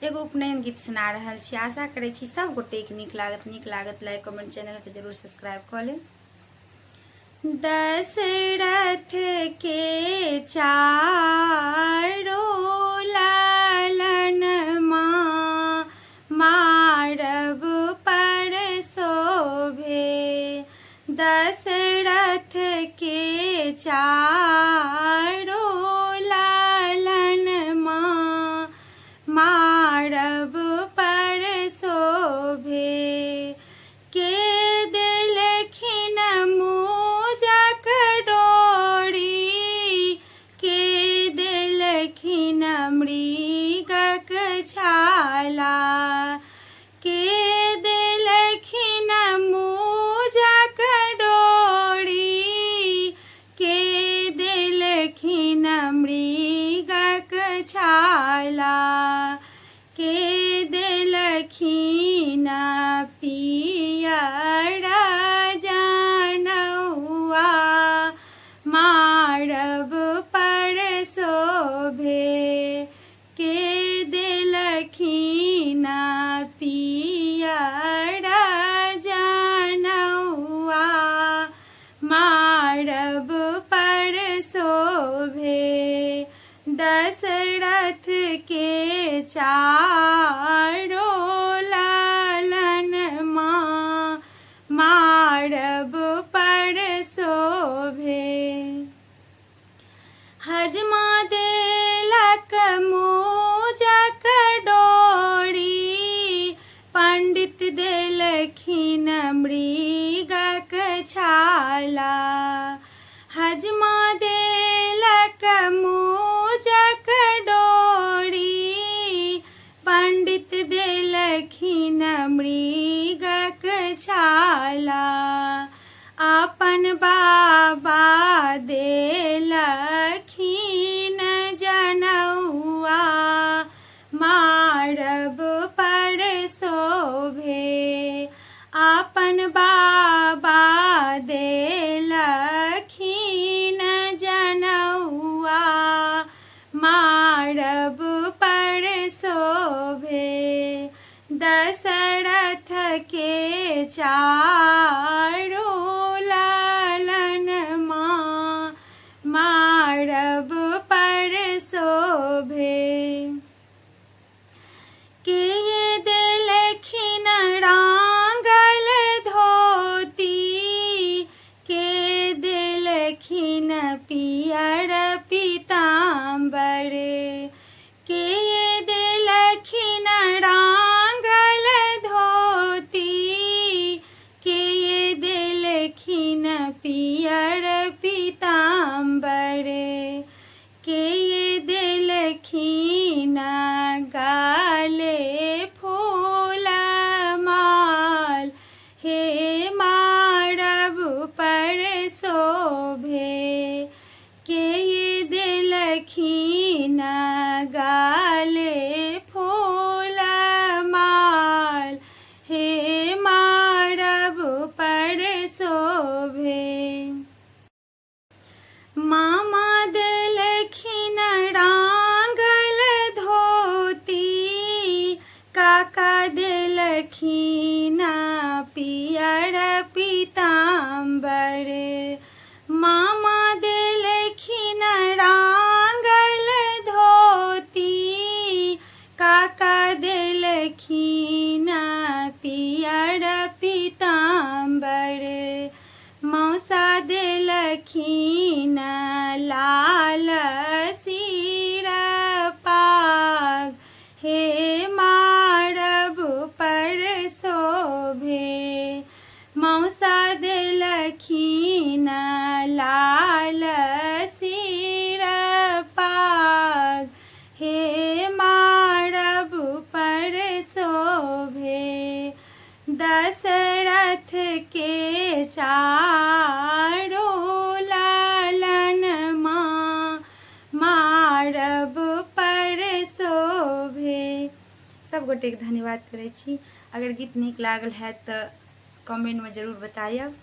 एगो उपनयन गीत सुना रहल छी। आशा करै छी सब गोटे के नीक लागत। लाइक कमेंट चैनल के जरूर सब्सक्राइब कऽ लेब। दशरथ के चारो लालन मारब पर शोभे। दशरथ के चारो लालन मारब पर शोभे। के देलखिन मुजक डोरी, के देलखिन मृगक छाला। के देलखिन मुजक डोरी, के देलखिन मृगक छाला। के देलखिन पियर जनौआ मारब पर शोभे। के देलखिन पियर जनौआ मारब पर शोभे। दशरथ के चारो लालन मारब पर शोभे। हजमा देलक मुजक डोरी, पंडित देलखिन मृगक छाला। हजमा देलक मुजक डोरी, पंडित देलखिन मृगक छाला। अपन बाबा देलखिन जनौआ मारब पर शोभे। अपन बाबा देलखिन जनौआ मारब पर शोभे। दशरथ के चारो लालन मारब पर शोभे। के देलखिन रांगल धोती, के देलखिन पियर पीताम्बर। के देलखिन रांगल धोती, के देलखिन पियर पीताम्बर। के देलखिन गाले फूल माल, हे मारब पर शोभे। के देलखिन गाले फूल माल, हे मारब पर शोभे। मामा देलखिन रांगल धोती, काका देलखिन पियर पीताम्बर। मामा देलखिन रांगल धोती, काका देलखिन पियर पीताम्बर। मौसा देलखिन लाल सिर पाग, हे मारब पर शोभे। मौसा देलखिन लाल सिर पाग, हे मारब पर शोभे। दशरथ के चारो लालन मारब पर शोभे। सब गोटे के धन्यवाद करै छी। अगर गीत नीक लागल है तो कमेंट में जरूर बतायब।